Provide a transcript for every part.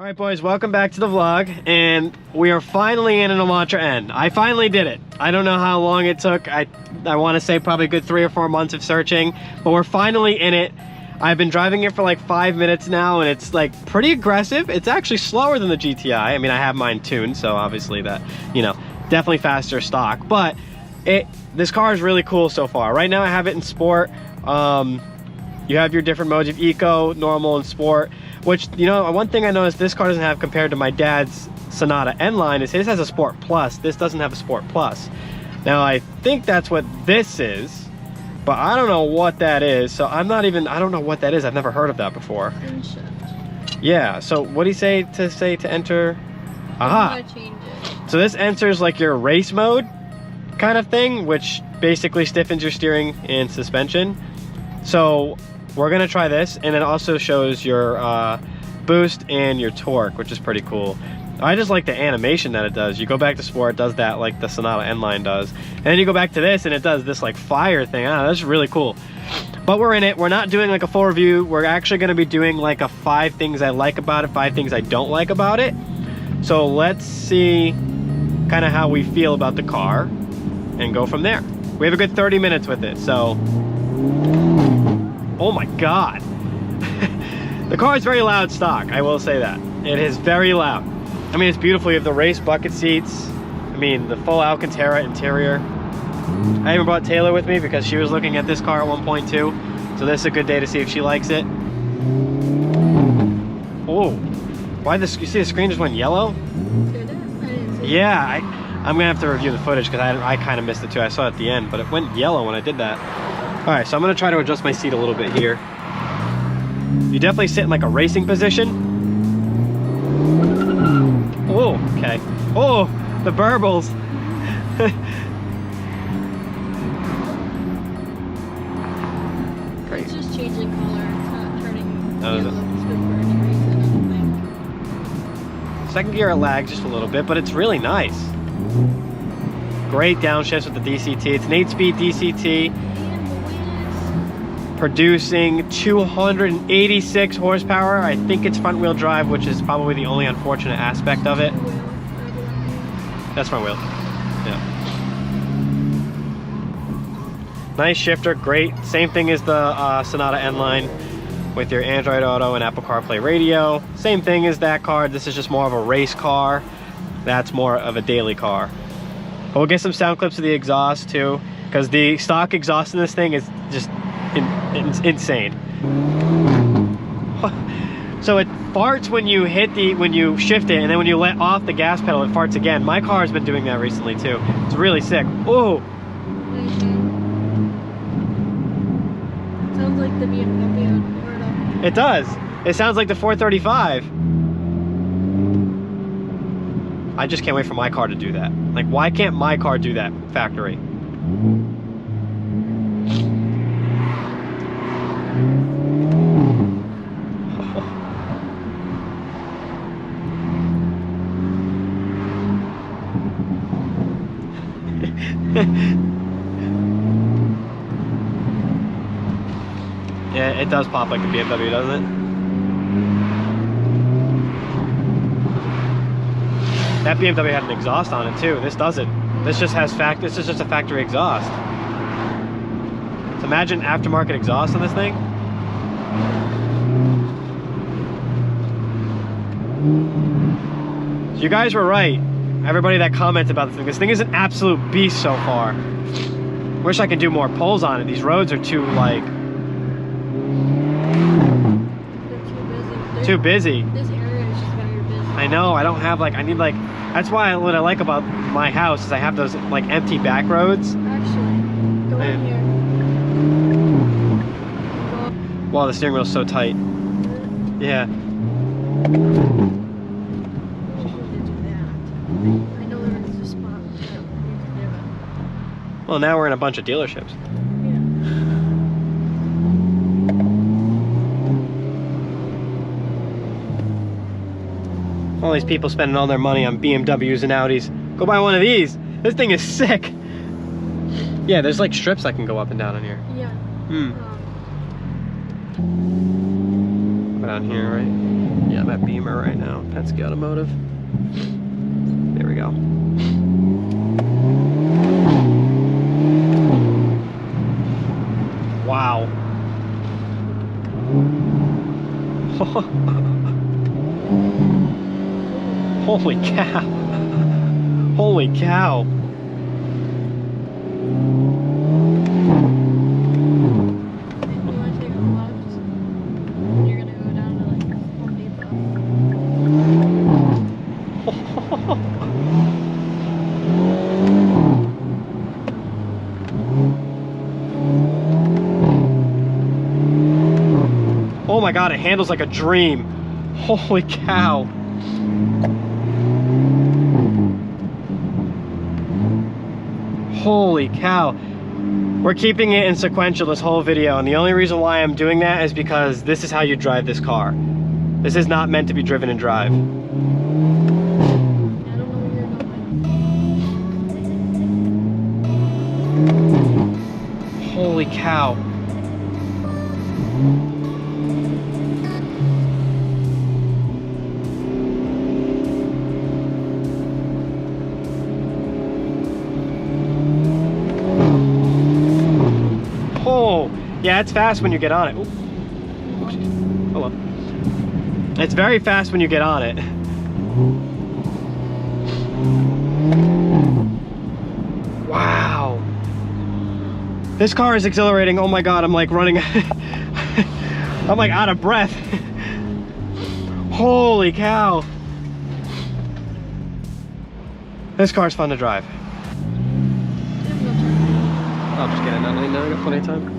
All right, boys, welcome back to the vlog, and we are finally in an Elantra N. I finally did it. I don't know how long it took. I want to say probably a good 3 or 4 months of searching, but we're finally in it. I've been driving it for like 5 minutes now, and it's like pretty aggressive. It's actually slower than the GTI. I mean, I have mine tuned, so obviously that, you know, definitely faster stock, but this car is really cool so far. Right now I have it in sport. You have your different modes of eco, normal, and sport, which, you know, one thing I noticed this car doesn't have compared to my dad's Sonata N line is his has a Sport Plus. This doesn't have a Sport Plus. Now I think that's what this is, but I don't know what that is. So I don't know what that is. I've never heard of that before. Yeah, so what do you say to enter? Aha. So this enters like your race mode kind of thing, which basically stiffens your steering and suspension. So we're gonna try this, and it also shows your boost and your torque, which is pretty cool. I just like the animation that it does. You go back to sport, it does that like the Sonata N line does, and then you go back to this and it does this like fire thing. I don't know, that's really cool. But we're in it. We're not doing like a full review. We're actually going to be doing like a 5 things I like about it, 5 things I don't like about it. So let's see kind of how we feel about the car and go from there. We have a good 30 minutes with it, so oh my god. The car is very loud stock, I will say that. It is very loud. I mean, it's beautiful. You have the race bucket seats. I mean, the full Alcantara interior. I even brought Taylor with me because she was looking at this car at one point too. So this is a good day to see if she likes it. Oh, why this? You see the screen just went yellow? Yeah, I'm gonna have to review the footage because I kind of missed it too. I saw it at the end, but it went yellow when I did that. All right, so I'm gonna try to adjust my seat a little bit here. You definitely sit in like a racing position. Oh, okay. Oh, the burbles. Great. It's just changing color. It's not turning yellow. It's good for any reason, I don't think. Second gear it lags just a little bit, but it's really nice. Great downshifts with the DCT. It's an 8-speed DCT. Producing 286 horsepower. I think it's front wheel drive, which is probably the only unfortunate aspect of it. That's front wheel. Yeah. Nice shifter, great. Same thing as the Sonata N line with your Android Auto and Apple CarPlay radio. Same thing as that car. This is just more of a race car. That's more of a daily car. But we'll get some sound clips of the exhaust too, because the stock exhaust in this thing is just insane. So it farts when you when you shift it, and then when you let off the gas pedal, it farts again. My car has been doing that recently too. It's really sick. Oh. Sounds like the BMW in Florida. It does. It sounds like the 435. I just can't wait for my car to do that. Like, why can't my car do that factory? Yeah, it does pop like the BMW, doesn't it? That BMW had an exhaust on it too. This doesn't. This just has this is just a factory exhaust. So imagine aftermarket exhaust on this thing. So you guys were right. Everybody that comments about this thing. This thing is an absolute beast so far. Wish I could do more polls on it. These roads are too like too busy. This area is just very busy. I know. I don't have like I need like. That's why what I like about my house is I have those like empty back roads. Actually, go in here. Wow, the steering wheel's so tight. Yeah. I know there is a spot. Well, now we're in a bunch of dealerships. All these people spending all their money on BMWs and Audis. Go buy one of these. This thing is sick. Yeah, there's like strips I can go up and down on here. Yeah. Go down here, right? Yeah, I'm at Beamer right now. Penske Automotive. There we go. Wow. Holy cow. Holy cow. Maybe you want to take a left. You're gonna go down to like Home Depot. Oh my god, it handles like a dream. Holy cow. Holy cow. We're keeping it in sequential this whole video, and the only reason why I'm doing that is because this is how you drive this car. This is not meant to be driven and drive. I don't know where you're going. Holy cow. Oh, yeah, it's fast when you get on it. Ooh. Hello. It's very fast when you get on it. Wow. This car is exhilarating. Oh my god, I'm like running. I'm like out of breath. Holy cow. This car's fun to drive. I'll just get it now. I got plenty of time.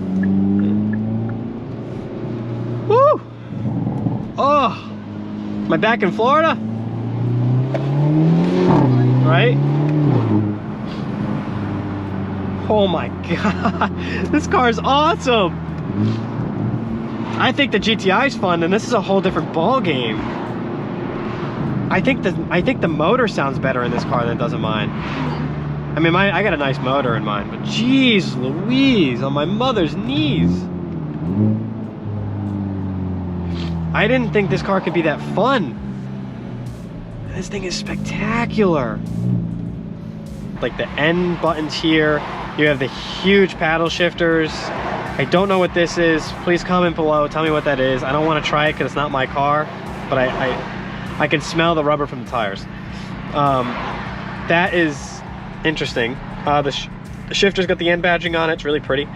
Woo! Oh! Am I back in Florida? Right? Oh my god. This car is awesome. I think the GTI is fun, and this is a whole different ball game. I think the motor sounds better in this car than it does in mine. I mean, I got a nice motor in mine, but geez Louise, on my mother's knees. I didn't think this car could be that fun. This thing is spectacular. Like the N buttons here, you have the huge paddle shifters. I don't know what this is. Please comment below, tell me what that is. I don't want to try it because it's not my car, but I can smell the rubber from the tires. That is interesting. The shifter's got the N badging on it. It's really pretty.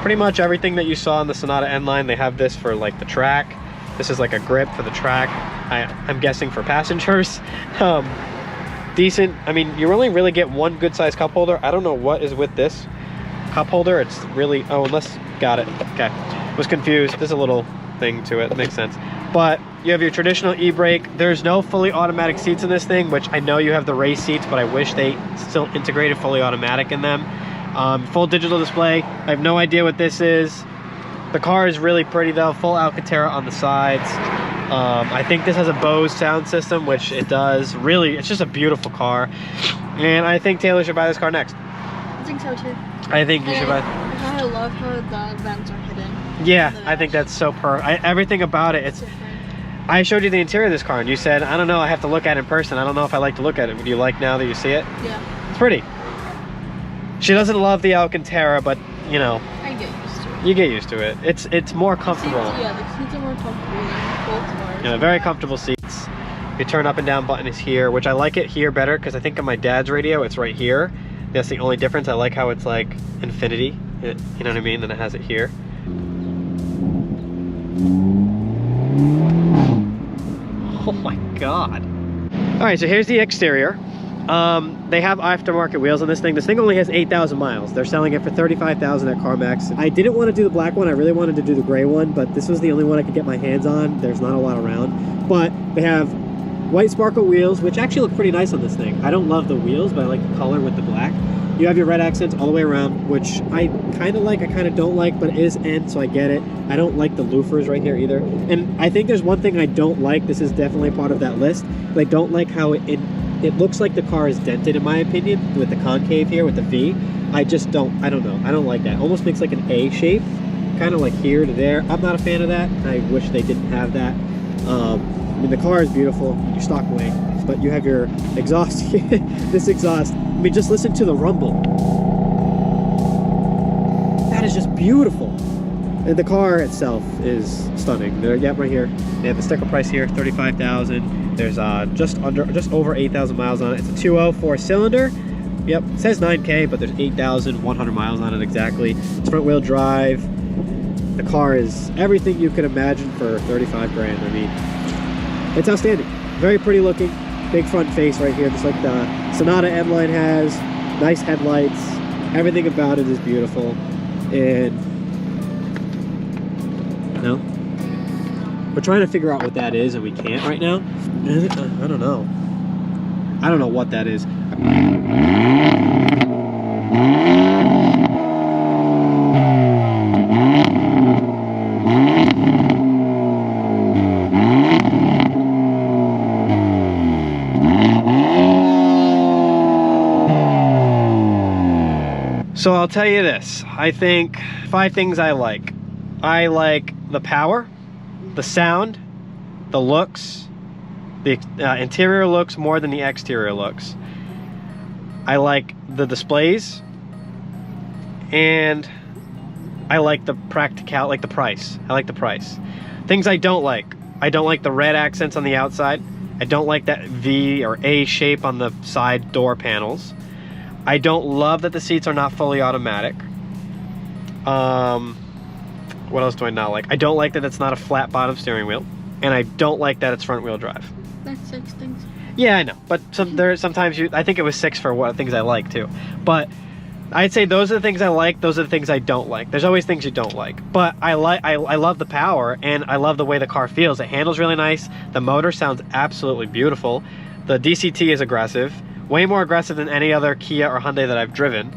Pretty much everything that you saw in the Sonata N line, they have this for like the track. This is like a grip for the track. I'm guessing for passengers. Decent. I mean, you only really get one good size cup holder. I don't know what is with this cup holder. It's really, oh, unless, got it. Okay, was confused. There's a little thing to it. That makes sense. But you have your traditional e-brake. There's no fully automatic seats in this thing, which I know you have the race seats, but I wish they still integrated fully automatic in them. Full digital display. I have no idea what this is. The car is really pretty though. Full Alcantara on the sides. I think this has a Bose sound system, which it does. Really, it's just a beautiful car. And I think Taylor should buy this car next. I think so too. I think you should buy. I love how the vents are hidden. Yeah, I think that's so everything about it. It's. I showed you the interior of this car, and you said, I don't know, I have to look at it in person. I don't know if I like to look at it. Would you like now that you see it? Yeah. It's pretty. She doesn't love the Alcantara, but you know. I get used to it. You get used to it. It's more comfortable. Yeah, the seats are more comfortable than both cars. Yeah, very comfortable seats. Your turn up and down button is here, which I like it here better because I think on my dad's radio it's right here. That's the only difference. I like how it's like infinity. You know what I mean? Then it has it here. Oh my god. Alright, so here's the exterior. They have aftermarket wheels on this thing. This thing only has 8,000 miles. They're selling it for $35,000 at CarMax. I didn't want to do the black one. I really wanted to do the gray one, but this was the only one I could get my hands on. There's not a lot around. But they have white sparkle wheels, which actually look pretty nice on this thing. I don't love the wheels, but I like the color with the black. You have your red accents all the way around, which I kind of like, I kind of don't like, but it is N, so I get it. I don't like the loofers right here either. And I think there's one thing I don't like. This is definitely part of that list. But I don't like how it looks like the car is dented, in my opinion, with the concave here, with the V. I don't know. I don't like that. Almost makes like an A shape, kind of like here to there. I'm not a fan of that. I wish they didn't have that. I mean, the car is beautiful, your stock wing, but you have your exhaust, this exhaust. I mean, just listen to the rumble. That is just beautiful. And the car itself is stunning. There, yep, right here. They have the sticker price here, $35,000. There's just over 8,000 miles on it. It's a 2.0 4-cylinder. Yep, it says 9K, but there's 8,100 miles on it exactly. It's front wheel drive. The car is everything you could imagine for 35 grand. I mean, it's outstanding. Very pretty looking. Big front face right here, just like the Sonata M-Line has. Nice headlights. Everything about it is beautiful. And no, we're trying to figure out what that is, and we can't right now. I don't know. I don't know what that is. So I'll tell you this. I think 5 things I like. I like the power, the sound, the looks, the interior looks more than the exterior looks. I like the displays, and I like the practical, like the price. I like the price. Things I don't like. I don't like the red accents on the outside. I don't like that V or A shape on the side door panels. I don't love that the seats are not fully automatic. What else do I not like? I don't like that it's not a flat bottom steering wheel, and I don't like that it's front wheel drive. That's 6 things. Yeah, I know, but sometimes I think it was 6 for what things I like too. But I'd say those are the things I like. Those are the things I don't like. There's always things you don't like, but I love the power, and I love the way the car feels. It handles really nice. The motor sounds absolutely beautiful. The DCT is aggressive. Way more aggressive than any other Kia or Hyundai that I've driven.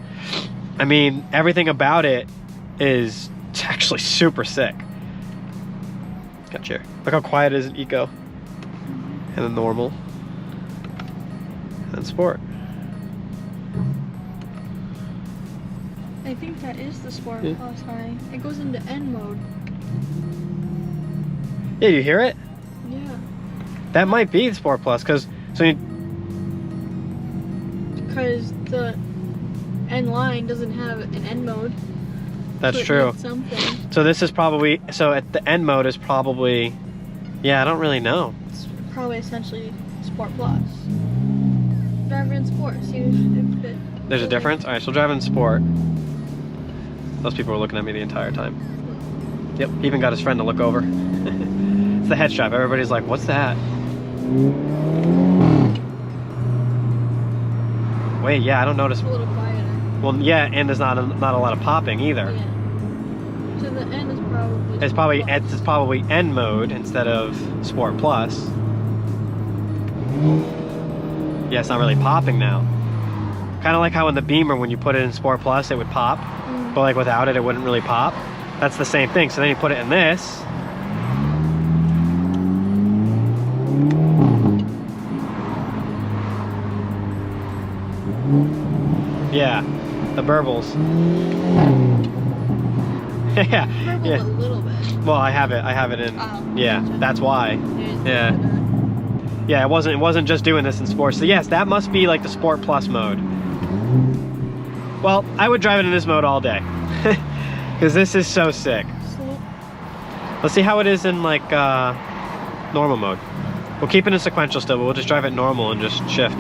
I mean, everything about it is actually super sick. Gotcha. Look how quiet it is in Eco. And then normal. And Sport. I think that is the Sport Yeah. Plus high. It goes into N mode. Yeah, you hear it? Yeah. That might be the Sport Plus, because the N line doesn't have an N mode. that's so it true. needs something. So this is probably, so at the N mode is probably, yeah, I don't really know. It's probably essentially Sport Plus. Driver in Sport. See if it. There's a difference? Alright, so driving Sport. Those people were looking at me the entire time. Yep, he even got his friend to look over. It's the head strap. Everybody's like, what's that? Wait, yeah, I don't notice. It's a little quieter. Well, yeah, and there's not a lot of popping either. Yeah. So the N is probably. It's probably N mode instead of Sport Plus. Yeah, it's not really popping now. Kind of like how in the Beamer, when you put it in Sport Plus, it would pop, but like without it, it wouldn't really pop. That's the same thing. So then you put it in this. Yeah, the burbles. Yeah, Purple yeah. a little bit. Well, I have it in. Yeah, that's why. Yeah. Yeah, it wasn't just doing this in sports. So yes, that must be like the Sport Plus mode. Well, I would drive it in this mode all day. Because this is so sick. Let's see how it is in like normal mode. We'll keep it in sequential still, but we'll just drive it normal and just shift.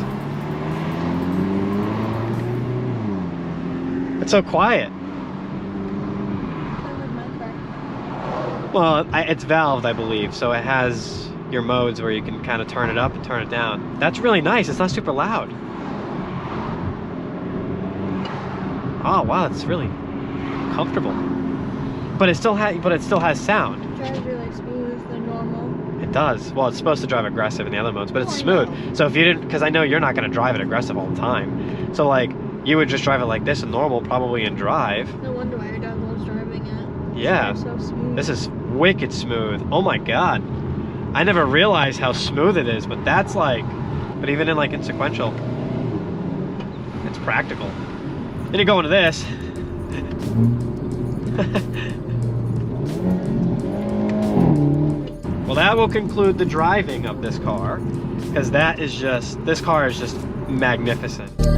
It's so quiet. Well, it's valved, I believe, so it has your modes where you can kind of turn it up and turn it down. That's really nice. It's not super loud. Oh wow, it's really comfortable. But it still has sound. It drives really smooth than normal. It does. Well, it's supposed to drive aggressive in the other modes, but it's smooth. So if you didn't, because I know you're not going to drive it aggressive all the time. So like, you would just drive it like this in normal, probably in drive. No wonder why your dad loves driving it. Yeah. It's so smooth. This is wicked smooth. Oh my god. I never realized how smooth it is, but that's like, but even in like in sequential, it's practical. Then you go into this. Well, that will conclude the driving of this car, because this car is just magnificent.